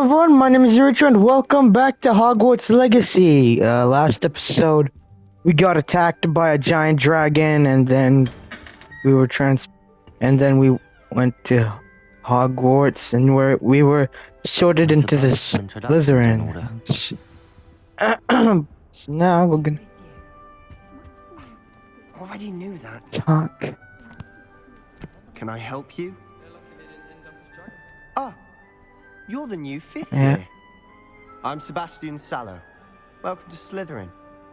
everyone, my name is Richard and welcome back to Hogwarts Legacy. Last episode, we got attacked by a giant dragon and then we were we went to Hogwarts and we were sorted into the Slytherin. So now we're gonna Already knew that. talk. Can I help you? Ah, you're the new fifth Yeah. year. I'm Sebastian Sallow. Welcome to Slytherin.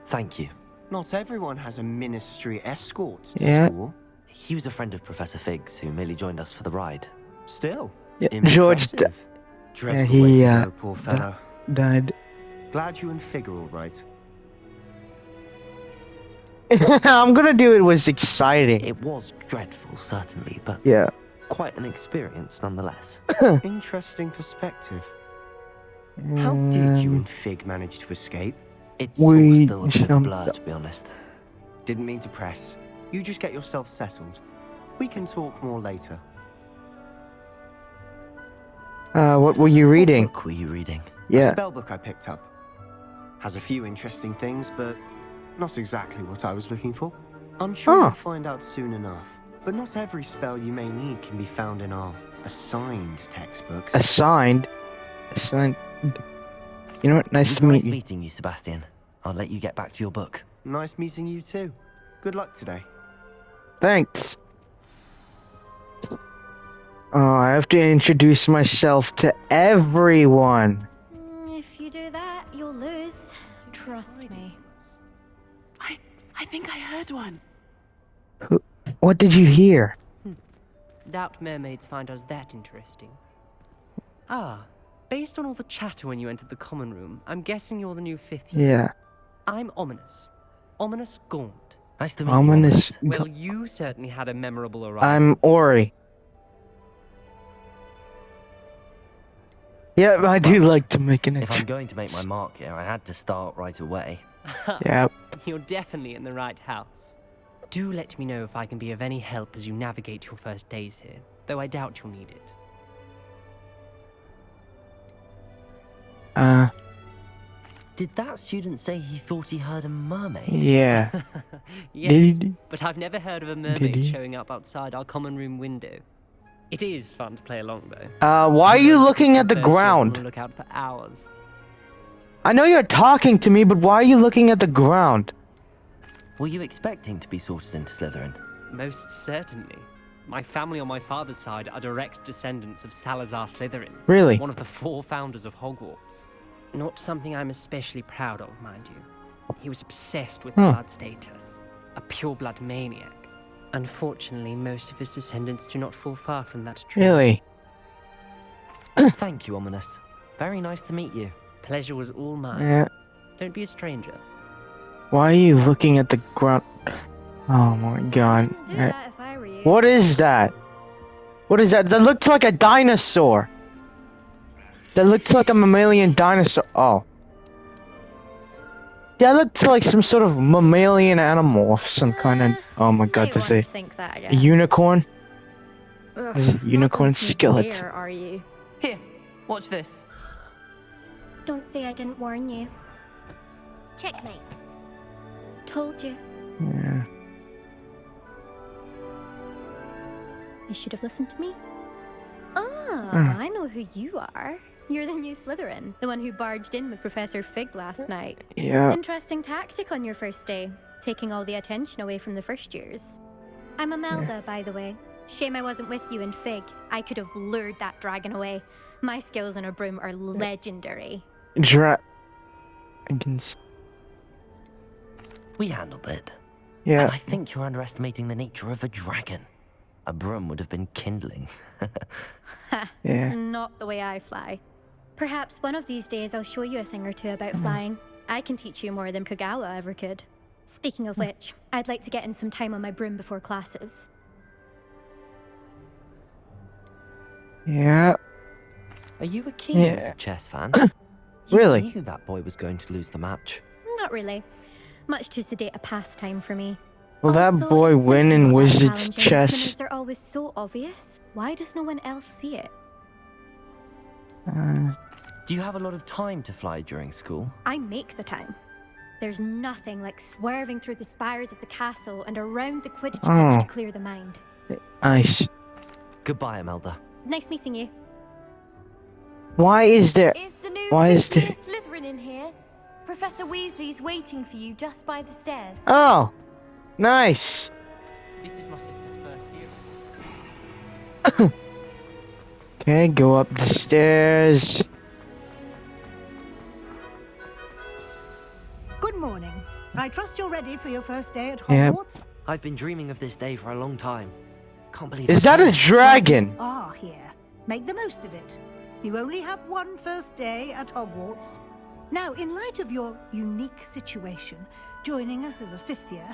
Thank you. Not everyone has a ministry escort to Yeah. school. He was a friend of Professor Figgs who merely joined us for the ride. Still, Yeah, George impressive. Dreadful he, way to go, poor fellow. died. Glad you and Fig are all right. I'm gonna do it was exciting. It was dreadful, certainly, but Yeah. quite an experience nonetheless. Interesting perspective. How did you and Fig manage to escape? It's all We still a bit of a jumped blur, up. to be honest. Didn't mean to press. You just get yourself settled. We can talk more later. What were you reading? What book were you reading? A Yeah. spellbook I picked up. Has a few interesting things, but not exactly what I was looking for. I'm sure Huh. you'll find out soon enough. But not every spell you may need can be found in our assigned textbooks. Assigned. You know what? It Nice was to meet nice you. meeting you, Sebastian. I'll let you get back to your book. Nice meeting you too. Good luck today. Thanks. Oh, I have to introduce myself to everyone. If you do that, you'll lose. Trust me. I think I heard one. What did you hear? Doubt mermaids find us that interesting. Ah, based on all the chatter when you entered the common room, I'm guessing you're the new fifth year. Yeah. I'm Ominous. Ominous Gaunt. Nice to meet Ominous. you, Well, you certainly had a memorable arrival. I'm Ori. Yeah, I do like to make an If I'm intro. going to make my mark here, I had to start right away. Yeah. You're definitely in the right house. Do let me know if I can be of any help as you navigate your first days here, though I doubt you'll need it. Did that student say he thought he heard a mermaid? Yeah. Yes, Did he? but I've never heard of a Did mermaid he? showing up outside our common room window. It is fun to play along, though. Why are you looking at the First years on ground? the lookout for hours. I know you're talking to me, but why are you looking at the ground? Were you expecting to be sorted into Slytherin? Most certainly. My family on my father's side are direct descendants of Salazar Slytherin, Really? one of the 4 founders of Hogwarts. Not something I'm especially proud of, mind you. He was obsessed with blood status, a pureblood maniac. Unfortunately, most of his descendants do not fall far from that tree. Really? Thank you, Ominous. Very nice to meet you. Pleasure was all mine. Yeah. Don't be a stranger. Why are you looking at the ground? Oh my god. I'd do that if I were you. What is that? What is that? That looks like a dinosaur. That looks like a mammalian dinosaur. Oh. That looks like some sort of mammalian animal of some kind of. Oh my god, Might this want is to think that a again. unicorn? Ugh, This is a not unicorn going to skeleton. Where are you? Here, watch this. Don't say I didn't warn you. Checkmate. Told you. Yeah. You should have listened to me. Ah, Mm. I know who you are. You're the new Slytherin, the one who barged in with Professor Fig last night. Yeah. Interesting tactic on your first day, taking all the attention away from the first years. I'm Imelda, by the way. Shame I wasn't with you in Fig. I could have lured that dragon away. My skills on a broom are legendary. Dragons. We handled it. Yeah. And I think you're underestimating the nature of a dragon. A broom would have been kindling. Ha, Yeah. not the way I fly. Perhaps one of these days I'll show you a thing or two about flying. I can teach you more than Kagawa ever could. Speaking of which, I'd like to get in some time on my broom before classes. Yeah. Are you a keen Yeah. chess fan? Really? You knew that boy was going to lose the match. Not really. Much too sedate a pastime for me. Will that Also, boy it's win simply in not that Wizard's challenging. chess? Criminals are always so obvious. Why does no one else see it? Do you have a lot of time to fly during school? I make the time. There's nothing like swerving through the spires of the castle and around the Quidditch pitch to clear the mind. Nice. Goodbye, Imelda. Nice meeting you. Why is there? Is the new Why is there? Slytherin in here? Professor Weasley's waiting for you just by the stairs. Oh, nice. This is my sister's first year. Okay, go up the stairs. Good morning. I trust you're ready for your first day at Yep. Hogwarts. I've been dreaming of this day for a long time. Can't believe Is I'm that a here. dragon? Ah, here. Make the most of it. You only have one first day at Hogwarts. Now, in light of your unique situation, joining us as a fifth year,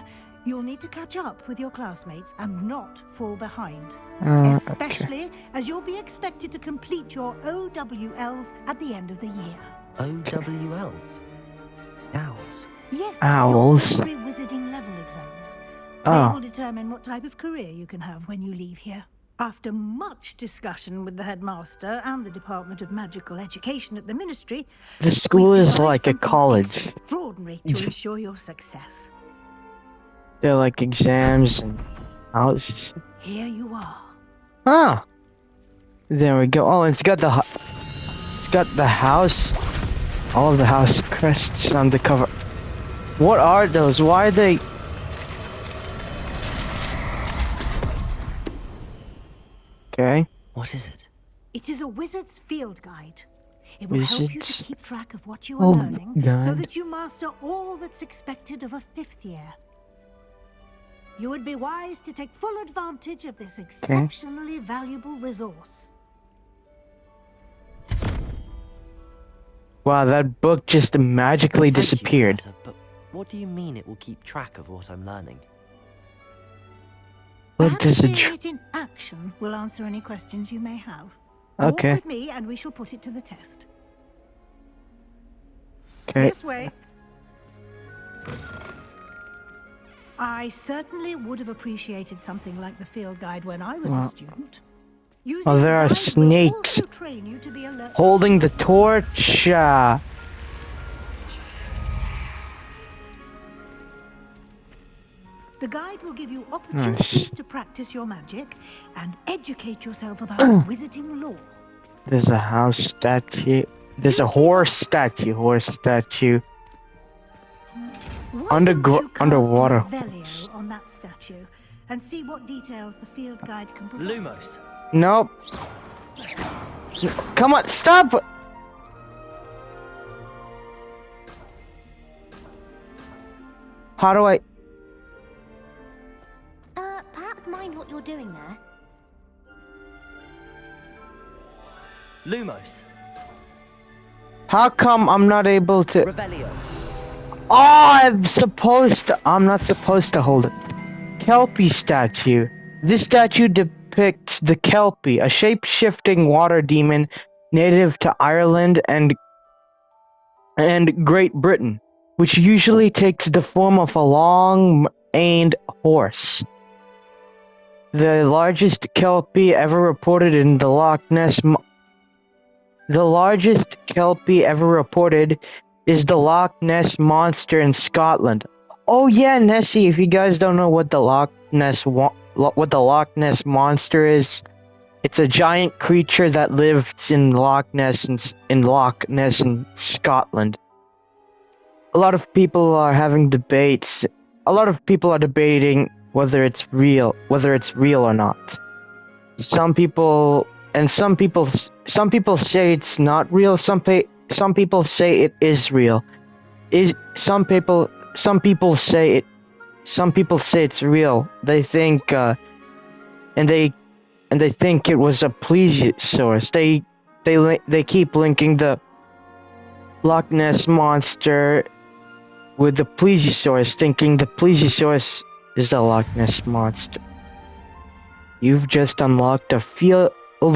you'll need to catch up with your classmates and not fall behind. Okay. Especially as you'll be expected to complete your OWLs at the end of the year. OWLs? Owls. Yes, Owls. your pre-wizarding level exams. They Oh, will determine what type of career you can have when you leave here. After much discussion with the headmaster and the Department of Magical Education at the Ministry, the school we've is devised like a something college. extraordinary to ensure your success. They're like exams and houses. Here you are. Ah, there we go. Oh, it's got the it's got the house, all of the house crests on the cover. What are those? Why are they? Okay. What is it? It is a wizard's field guide. It will help you Wizard's to keep track of what you are field learning so guide. that you master all that's expected of a fifth year. You would be wise to take full advantage of this exceptionally valuable resource. Wow, that book just magically Thank you, disappeared. Professor, but what do you mean it will keep track of what I'm learning? What Perhaps does it? seeing it in action will answer any questions you may have. Okay. Walk with me and we shall put it to the test. Okay. This way. I certainly would have appreciated something like the field guide when I was a Wow. student. Using Oh, there the are guide will snakes also train you to be alert. Holding the torch. The guide will give you opportunities Nice. to practice your magic and educate yourself about Mm. wizarding lore. There's a house statue. There's Do a keep horse statue. Horse statue. Why Under- don't you cast underwater Revelio horse. on that statue and see what details the field guide can provide. Lumos. Nope. Come on, stop! How do I? Perhaps mind what you're doing there. Lumos. How come I'm not able to? Revelio. Oh, I'm not supposed to hold it. Kelpie statue. This statue depicts the Kelpie, a shape-shifting water demon native to Ireland and Great Britain, which usually takes the form of a long-maned horse. The largest Kelpie ever reported in the Loch Ness. The largest Kelpie ever reported is the Loch Ness monster in Scotland. Oh yeah, Nessie. If you guys don't know what the Loch Ness monster is, it's a giant creature that lives in Loch Ness in Scotland. A lot of people are having debates. A lot of people are debating whether it's real or not. Some people say it's not real. Some people say it is real. Some people say it's real. They think and they think it was a plesiosaurus. They keep linking the Loch Ness monster with the plesiosaurus, thinking the plesiosaurus is the Loch Ness monster. You've just unlocked a field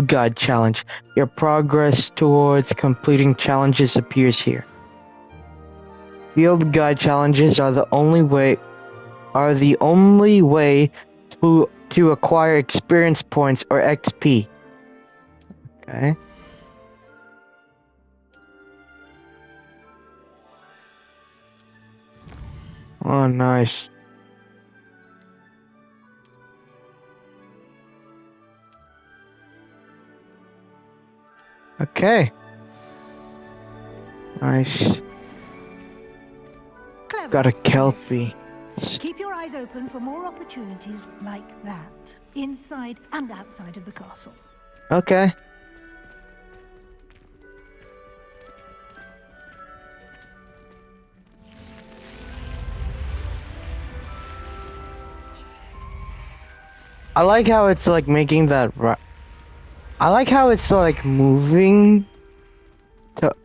guide challenge. Your progress towards completing challenges appears here. Field guide challenges are the only way to acquire experience points or XP. Okay. Oh, nice. Okay. Nice. Clever. Got a isn't it? kelpie. Keep your eyes open for more opportunities like that, inside and outside of the castle. Okay. I like how it's like making that. I like how it's like moving.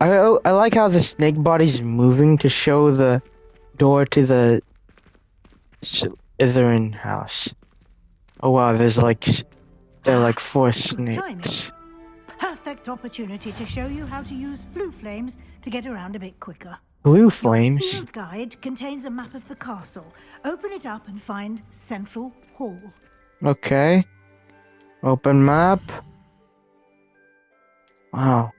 I like how the snake body's moving to show the door to the Slytherin house. Oh wow, there are like 4 Good timing. snakes. Perfect opportunity to show you how to use flue flames to get around a bit quicker. Blue Your flames. field guide contains a map of the castle. Open it up and find Central Hall. Okay. Open map. Wow.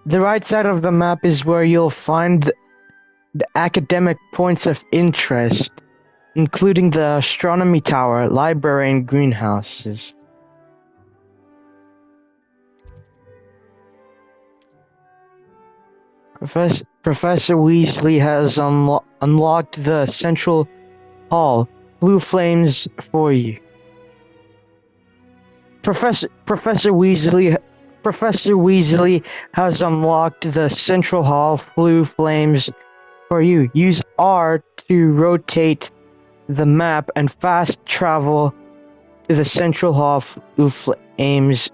The right side of the map is where you'll find the academic points of interest, including the astronomy tower, library, and greenhouses. Professor Weasley has unlocked the central hall. Blue flames for you. Professor Weasley has unlocked the central hall. Blue flames for you. Use R to rotate the map and fast travel to the central hall. Blue flames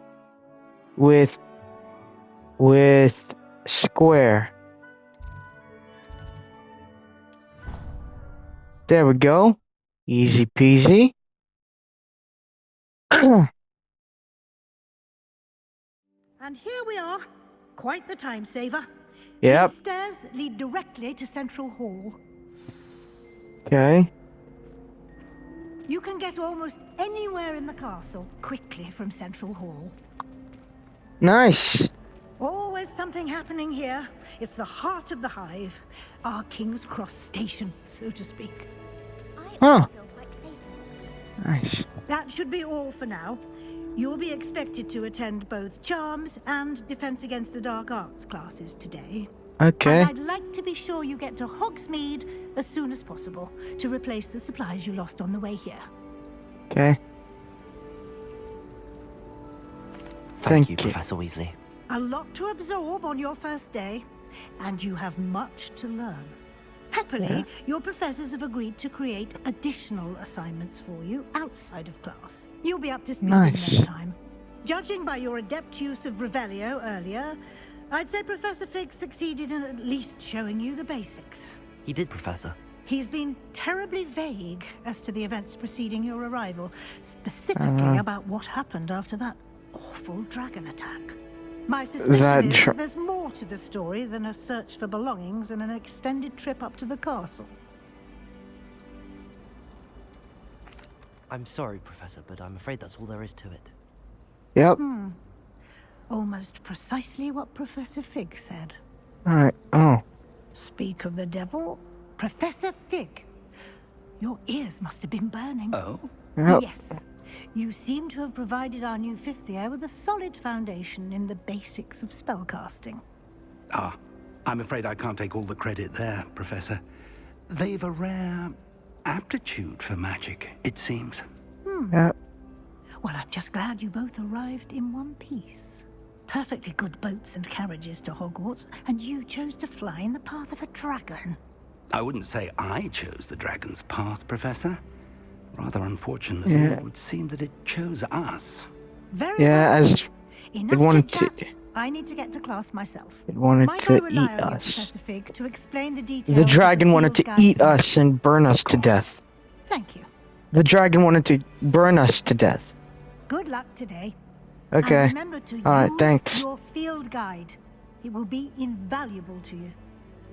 with square. There we go. Easy peasy. And here we are. Quite the time saver. Yep. These stairs lead directly to Central Hall. Okay. You can get almost anywhere in the castle quickly from Central Hall. Nice. Always something happening here. It's the heart of the hive. Our King's Cross station, so to speak. Huh. Nice. That should be all for now. You'll be expected to attend both Charms and Defense Against the Dark Arts classes today. Okay. And I'd like to be sure you get to Hogsmeade as soon as possible to replace the supplies you lost on the way here. Okay. Thank you, Professor Weasley. A lot to absorb on your first day, and you have much to learn. Happily, your professors have agreed to create additional assignments for you outside of class. You'll be up to speed in no time. Judging by your adept use of Revelio earlier, I'd say Professor Fig succeeded in at least showing you the basics. He did, Professor. He's been terribly vague as to the events preceding your arrival, specifically about what happened after that awful dragon attack. My suspicion is that there's more to the story than a search for belongings and an extended trip up to the castle. I'm sorry, Professor, but I'm afraid that's all there is to it. Yep. Almost precisely what Professor Fig said. Alright. Oh. Speak of the devil, Professor Fig. Your ears must have been burning. Oh? Yep. Yes. You seem to have provided our new 5th year with a solid foundation in the basics of spellcasting. Ah, I'm afraid I can't take all the credit there, Professor. They've a rare aptitude for magic, it seems. Yep. Well, I'm just glad you both arrived in one piece. Perfectly good boats and carriages to Hogwarts, and you chose to fly in the path of a dragon. I wouldn't say I chose the dragon's path, Professor. Rather unfortunately, it would seem that it chose us. Very well. As Enough it wanted chit-chat. to. I need to get to class myself. It wanted Might to I rely eat on you, us. Professor Fig, to explain the details The of dragon wanted to field guide's eat us and burn us to death. Thank you. The dragon wanted to burn us to death. Good luck today. Okay. And remember to Alright, use thanks. your field guide. It will be invaluable to you.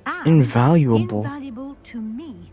And Invaluable? invaluable to me,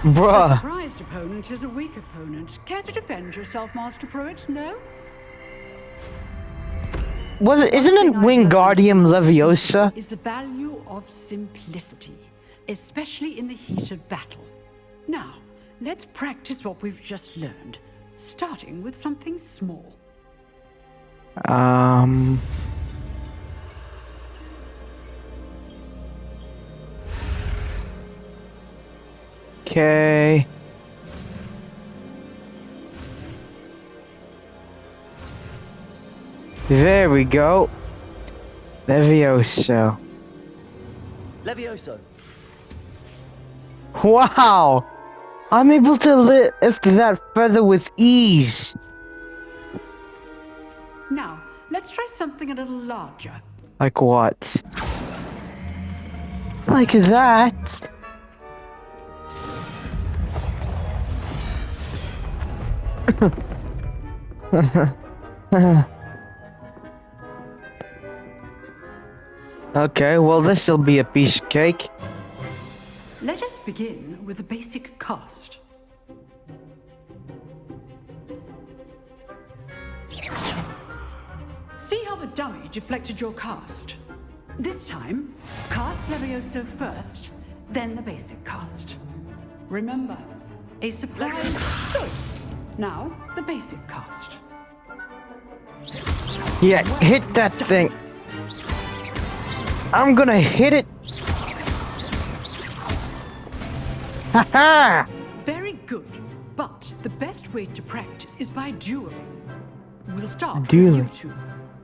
A Bruh. surprised opponent is a weak opponent. Care to defend yourself, Master Pruitt? No? Isn't it Wingardium Leviosa? Is the value of simplicity, especially in the heat of battle. Now, let's practice what we've just learned, starting with something small. Okay. There we go. Levioso. Levioso. Wow! I'm able to lift that feather with ease. Now, let's try something a little larger. Like what? Like that? Okay, well this'll be a piece of cake. Let us begin with the basic cast. See how the dummy deflected your cast? This time, cast Levioso first, then the basic cast. Remember, a surprise. Good. Now, the basic cast. Yeah, hit that thing. I'm gonna hit it. Haha! Very good. But the best way to practice is by dueling. We'll start Dueling. with you two.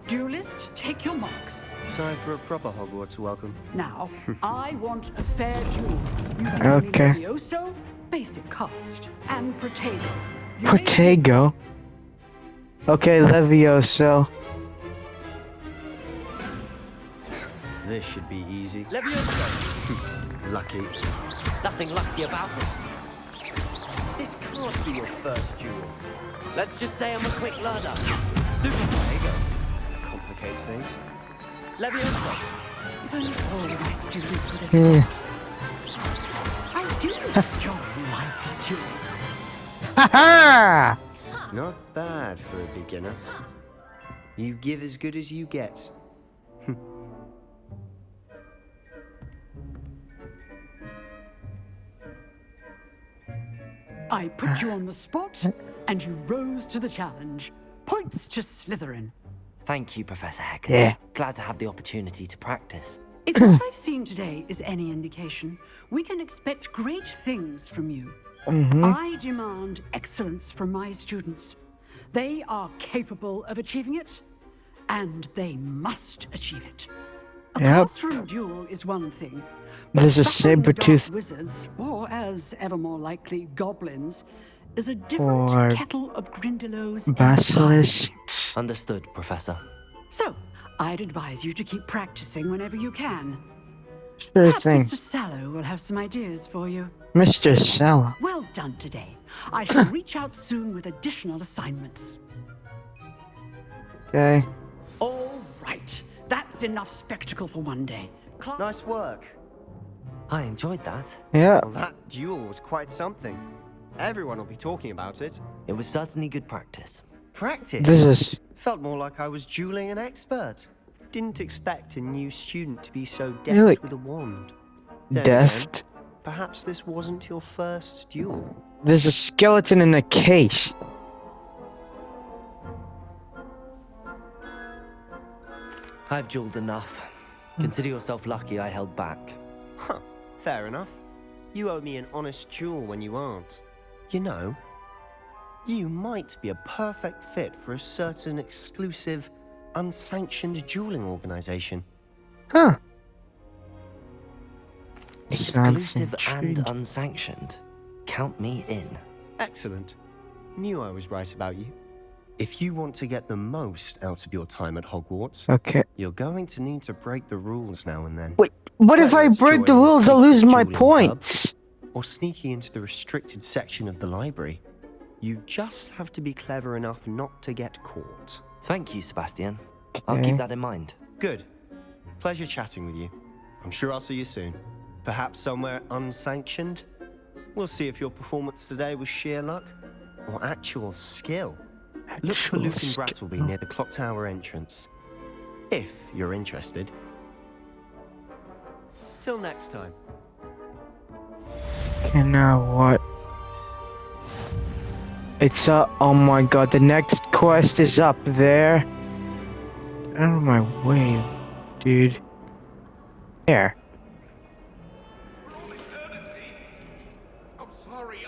Duelists, take your marks. Time for a proper Hogwarts welcome. Now, I want a fair duel using Okay. only Levioso, basic cast, and Protego. You may begin. Protego. Okay, Levioso. This should be easy. Levioso. Lucky. Nothing lucky about it. This can't be your first duel. Let's just say I'm a quick learner. Stupid. There you go. Complicates things. Levioso. If only all the rest you live with us. I do enjoy life at duel. Haha! Not bad for a beginner. You give as good as you get. I put you on the spot, and you rose to the challenge. Points to Slytherin. Thank you, Professor Heck. Yeah. Glad to have the opportunity to practice. If what I've seen today is any indication, we can expect great things from you. I demand excellence from my students. They are capable of achieving it, and they must achieve it. A Yep. classroom duel is one thing. but There's a battling dark saber-tooth- wizards, or as ever more likely, goblins, is a different Or kettle of Grindylows. Basilisks. Understood, Professor. So, I'd advise you to keep practicing whenever you can. Sure Perhaps thing. Mr. Sallow will have some ideas for you. Mr. Sala. Well done today. I shall reach out soon with additional assignments. Okay. All right. That's enough spectacle for one day. Nice work. I enjoyed that. Yeah. Well, that duel was quite something. Everyone will be talking about it. It was certainly good practice. Practice? This is Felt more like I was dueling an expert. Didn't expect a new student to be so deft Really? with a wand. Then deft. again, perhaps this wasn't your first duel. There's a skeleton in a case. I've dueled enough. Consider yourself lucky I held back. Huh, fair enough. You owe me an honest duel when you aren't. You know, you might be a perfect fit for a certain exclusive, unsanctioned dueling organization. Huh. Exclusive Sounds and intriguing. unsanctioned. Count me in. Excellent. Knew I was right about you. If you want to get the most out of your time at Hogwarts, Okay. you're going to need to break the rules now and then. Wait, what if I Whether it's break the joining a rules? I'll secret lose my dueling club, points. or sneaking into the restricted section of the library. You just have to be clever enough not to get caught. Thank you, Sebastian. I'll Okay. keep that in mind. Good. Pleasure chatting with you. I'm sure I'll see you soon. Perhaps somewhere unsanctioned? We'll see if your performance today was sheer luck or actual skill. Look for Actual Luke and skill. Brattleby near the clock tower entrance, if you're interested. Till next time. Okay, now what? It's oh my god, the next quest is up there. Out of my way, dude. There. I'm sorry.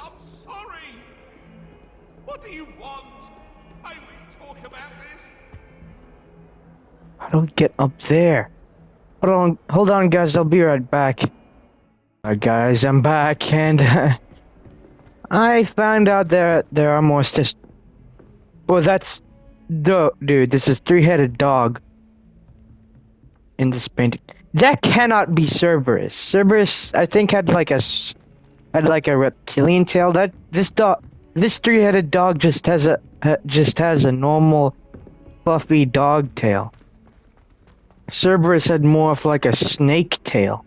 What do you want? I will talk about this. How do we get up there? Hold on, guys. I'll be right back. Alright, guys, I'm back, and I found out there are more stairs. Well, that's dude. This is three-headed dog in this painting. That cannot be Cerberus. Cerberus, I think, had like a reptilian tail. This three-headed dog just has a normal fluffy dog tail. Cerberus had more of like a snake tail.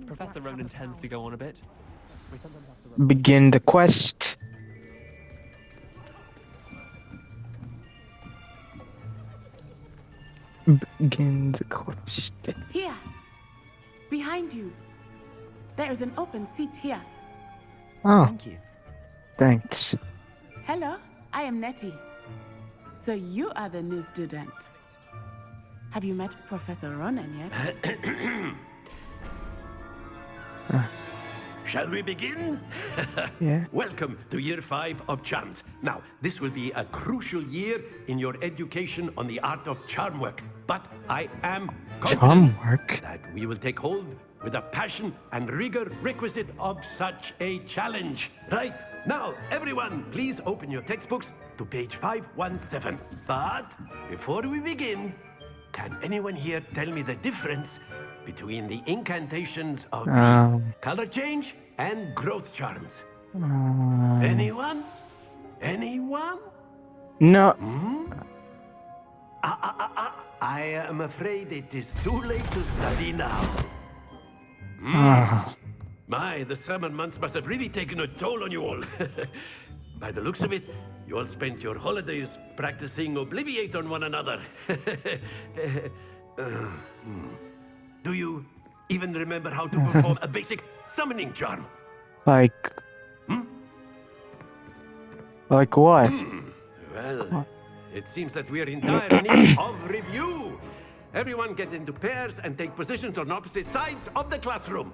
Professor Ronan tends to go on a bit. Begin the quest. Begin the quest. Here, behind you. There is an open seat here. Oh, Thank you. thanks. Hello, I am Nettie. So you are the new student. Have you met Professor Ronan yet? Shall we begin? Yeah. Welcome to Year 5 of Charms. Now, this will be a crucial year in your education on the art of charm work. But I am confident Charm work? that we will take hold with the passion and rigor requisite of such a challenge. Right, now, everyone, please open your textbooks to page 517. But before we begin, can anyone here tell me the difference between the incantations of the color change and growth charms? Anyone? Anyone? No. I am afraid it is too late to study now. My, the summer months must have really taken a toll on you all. By the looks of it, you all spent your holidays practicing Obliviate on one another. Do you even remember how to perform a basic summoning charm? Like what? Well, it seems that we are in dire need of review. Everyone get into pairs and take positions on opposite sides of the classroom.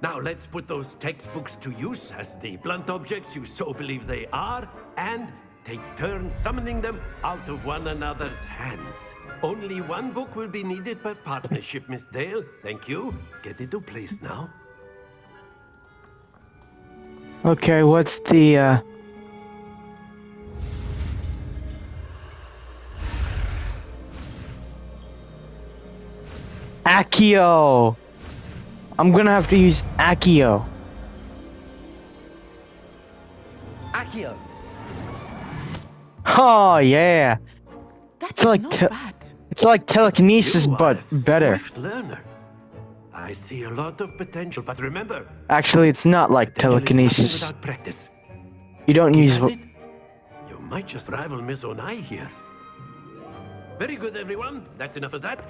Now let's put those textbooks to use as the blunt objects you so believe they are, and take turns summoning them out of one another's hands. Only one book will be needed per partnership, Miss Dale. Thank you. Get into place now. Okay, what's the Accio? I'm gonna have to use Accio. Accio. Oh yeah. That's like not bad. It's like telekinesis, You are but a better. swift learner. I see a lot of potential, but remember, Actually, it's not like potential is nothing telekinesis. without practice. You don't Keep use. at it. You might just rival Miss Onai here. Very good, everyone. That's enough of that.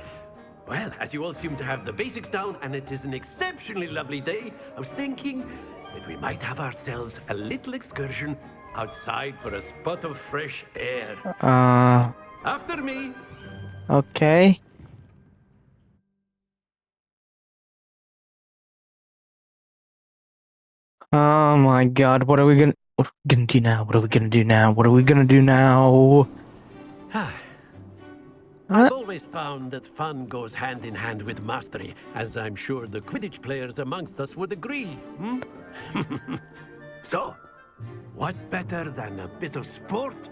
Well, as you all seem to have the basics down, and it is an exceptionally lovely day, I was thinking that we might have ourselves a little excursion outside for a spot of fresh air. After me. Okay. Oh my god, what are we gonna do now? What are we gonna do now? What are we gonna do now? I've always found that fun goes hand in hand with mastery, as I'm sure the Quidditch players amongst us would agree. So, what better than a bit of sport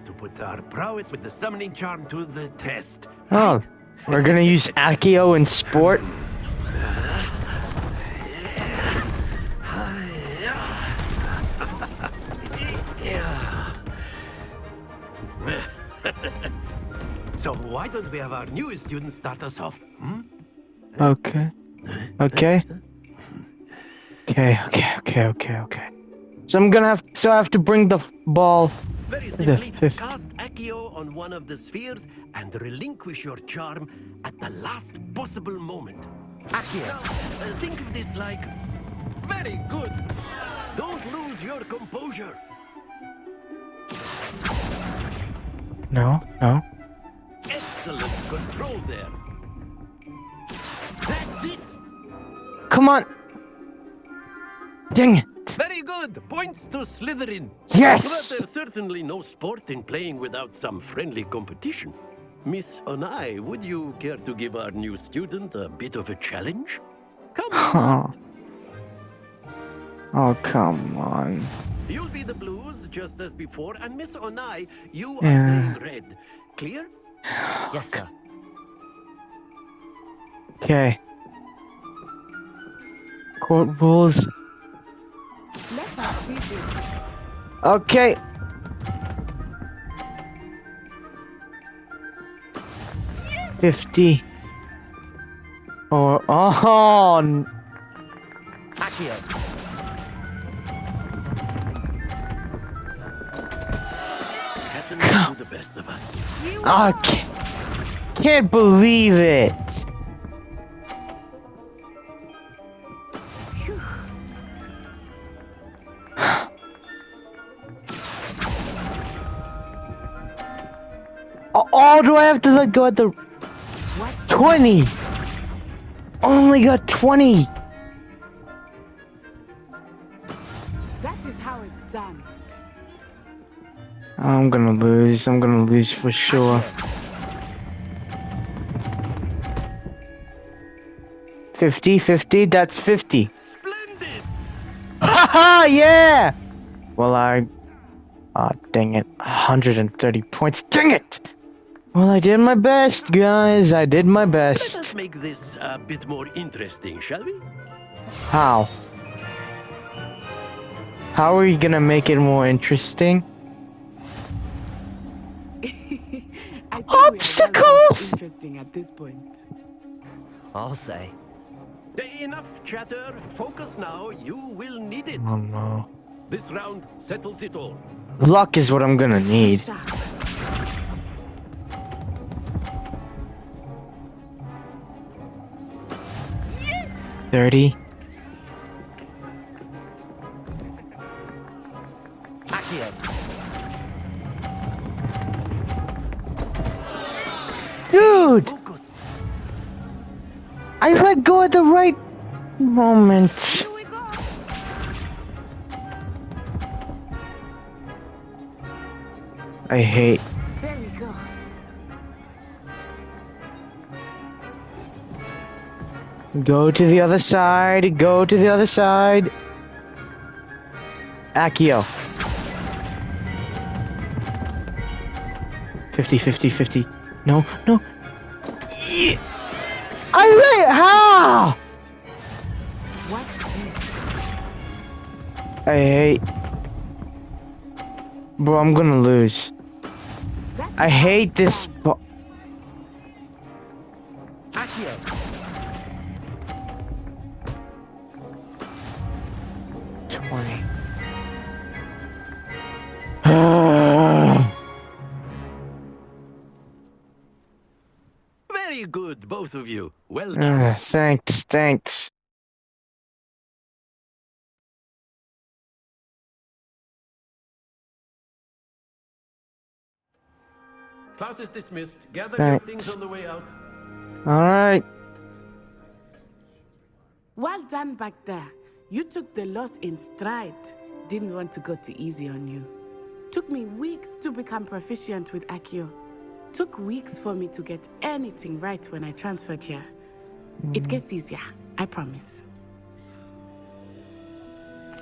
to put our prowess with the summoning charm to the test? Oh, we're gonna use Accio in sport? So why don't we have our newest student start us off? Okay. Okay. Okay. So I have to bring the ball Very to the simply, 50. cast Accio on one of the spheres and relinquish your charm at the last possible moment. Accio. Now, think of this like... Very good. Don't lose your composure. No. Excellent control there. That's it. Come on. Dang it. Very good. Points to Slytherin. Yes! But there's certainly no sport in playing without some friendly competition. Miss Onai, would you care to give our new student a bit of a challenge? Come on. Oh, come on. You'll be the blues just as before, and Miss Onai, you are Yeah. playing red. Clear? Yes, sir. Okay. Court rules. Let us see this. Okay. Yes! 50. Or Accio. Happens to the best of us. I can't believe it. Oh, do I have to go at the 20? Only got 20. That is how it's done. I'm gonna lose for sure. 50, that's 50. Splendid! Haha, yeah! Well, dang it, 130 points, dang it! Well, I did my best, guys, I did my Let best. us make this a bit more interesting, shall we? How? How are you gonna make it more interesting? I think Obstacles! interesting at this point. I'll say. Enough chatter. Focus now. You will need it. Oh no. This round settles it all. Luck is what I'm gonna need. 30. Accio. Dude! I let go at the right moment. Here we go. I hate. There we go. Go to the other side. Go to the other side. Accio. 50. No. Yeah. How? Watch this. I hate. Bro, I'm gonna lose. That's I hate this. Accio. Very good, both of you. Well done. Thanks. Class is dismissed. Gather Thanks. your things on the way out. Alright. Well done back there. You took the loss in stride. Didn't want to go too easy on you. Took me weeks to become proficient with Accio. Took weeks for me to get anything right when I transferred here. It gets easier, I promise.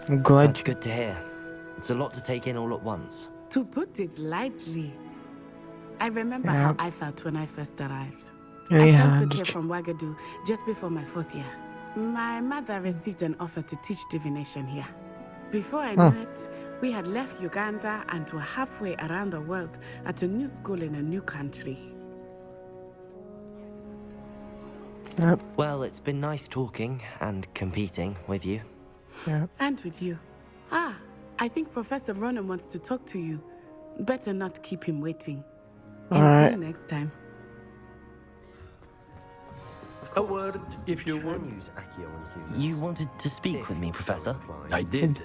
I'm glad. That's good to hear. It's a lot to take in all at once. To put it lightly, I remember how I felt when I first arrived. I transferred here from Wagadu just before my 4th year. My mother received an offer to teach divination here. Before I knew it, we had left Uganda and were halfway around the world at a new school in a new country. Yep. Well, it's been nice talking and competing with you. Yeah. And with you. Ah, I think Professor Ronan wants to talk to you. Better not keep him waiting. Until next time. A word, if you would. Use Accio on humans. You wanted to speak with me, Professor? I did.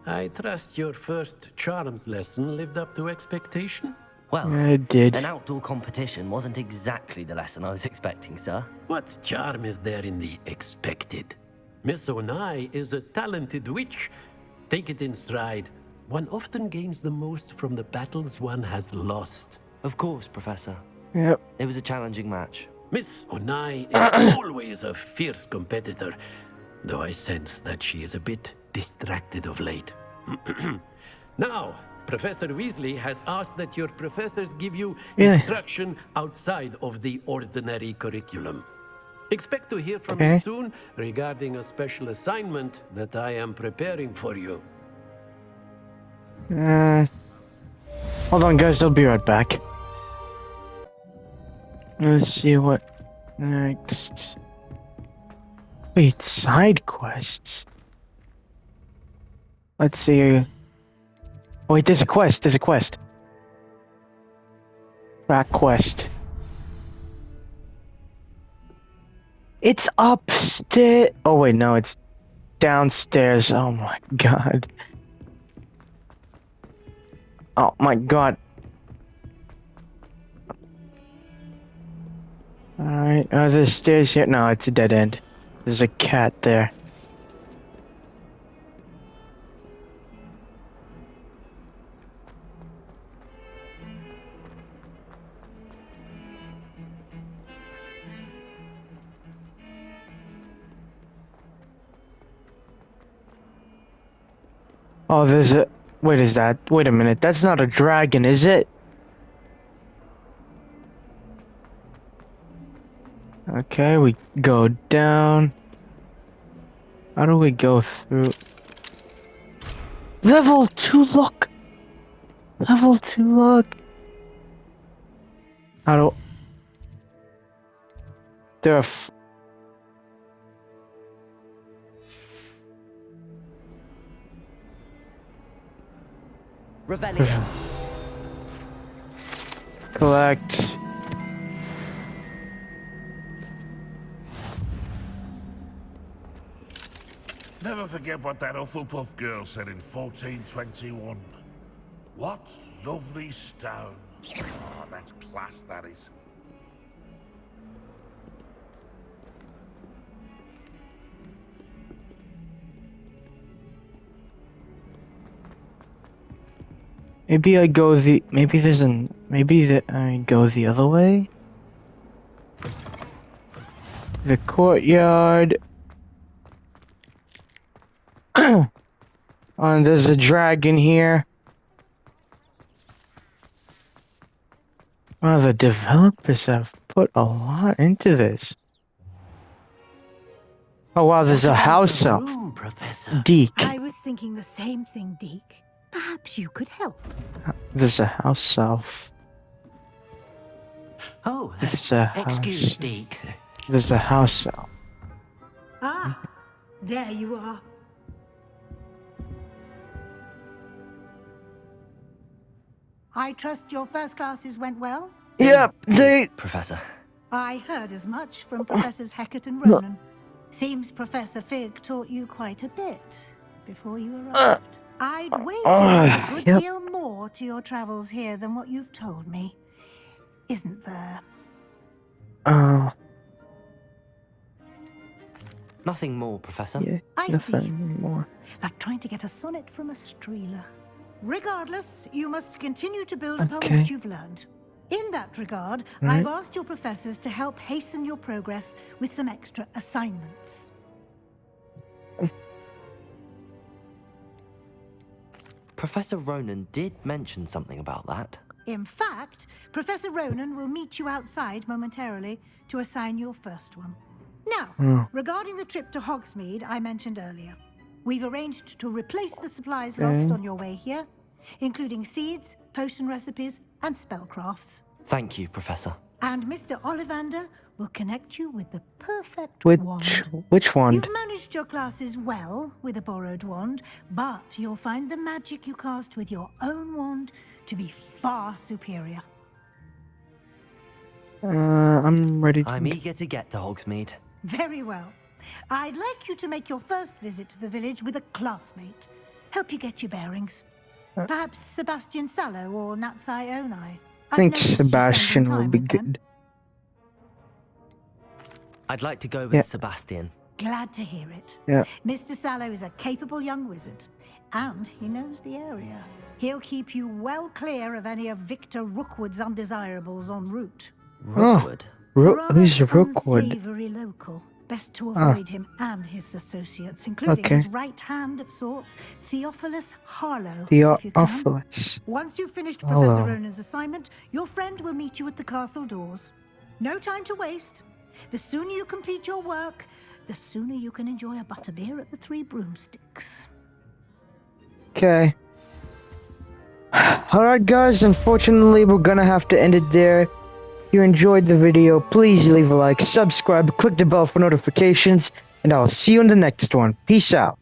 I trust your first charms lesson lived up to expectation? Well, I did. an outdoor competition wasn't exactly the lesson I was expecting, sir. What charm is there in the expected? Miss Onai is a talented witch. Take it in stride. One often gains the most from the battles one has lost. Of course, Professor. Yep. It was a challenging match. Miss Onai is always a fierce competitor, though I sense that she is a bit distracted of late. Now, Professor Weasley has asked that your professors give you instruction outside of the ordinary curriculum. Expect to hear from me soon regarding a special assignment that I am preparing for you. Hold on, guys. I'll be right back. Let's see what next. Wait, side quests. Let's see. Oh, wait, there's a quest. There's a quest. Track quest. It's upstairs. Oh wait, no, it's downstairs. Oh my god. Oh my god. Alright, there's stairs here. No, it's a dead end. There's a cat there. Oh, there's a... Wait, is that... Wait a minute, that's not a dragon, is it? Okay, we go down. How do we go through? Level 2 lock! Level 2 lock! How do... There are... Revelio. Collect. Never forget what that Hufflepuff girl said in 1421. What lovely stone. Oh, that's class, that is. Maybe I go the... Maybe there's an... Maybe that I go the other way? The courtyard... Oh, and there's a dragon here. Wow, the developers have put a lot into this. Oh wow, there's a house up. Deke. I was thinking the same thing, Deke. Perhaps you could help. There's a house elf. Oh, there's a house. Excuse Deke. There's a house elf. Ah, there you are. I trust your first classes went well? Yep, they... Professor. I heard as much from Professors Hecat and Ronan. Seems Professor Fig taught you quite a bit before you arrived. I'd wager a good deal more to your travels here than what you've told me. Isn't there? Nothing more, Professor. Yeah, nothing more. Like trying to get a sonnet from a streeler. Regardless, you must continue to build upon what you've learned. In that regard, I've asked your professors to help hasten your progress with some extra assignments. Professor Ronan did mention something about that. In fact, Professor Ronan will meet you outside momentarily to assign your first one. Now, regarding the trip to Hogsmeade I mentioned earlier, we've arranged to replace the supplies lost on your way here, including seeds, potion recipes, and spellcrafts. Thank you, Professor. And Mr. Ollivander will connect you with the perfect wand. Which wand? You've managed your classes well with a borrowed wand, but you'll find the magic you cast with your own wand to be far superior. I'm ready to... I'm eager to get to Hogsmeade. Very well. I'd like you to make your first visit to the village with a classmate. Help you get your bearings. Perhaps Sebastian Sallow or Natsai Onai. I think Sebastian will be good. I'd like to go with Sebastian. Glad to hear it. Yeah. Mr. Sallow is a capable young wizard, and he knows the area. He'll keep you well clear of any of Victor Rookwood's undesirables en route. Rookwood? Who's Rookwood? Unsavory local. Best to avoid him and his associates, including his right hand of sorts, Theophilus Harlow. Theophilus. Once you've finished Professor Ronan's assignment, your friend will meet you at the castle doors. No time to waste. The sooner you complete your work, the sooner you can enjoy a butterbeer at the Three Broomsticks. Okay. Alright guys, unfortunately we're gonna have to end it there. If you enjoyed the video, please leave a like, subscribe, click the bell for notifications, and I'll see you in the next one. Peace out.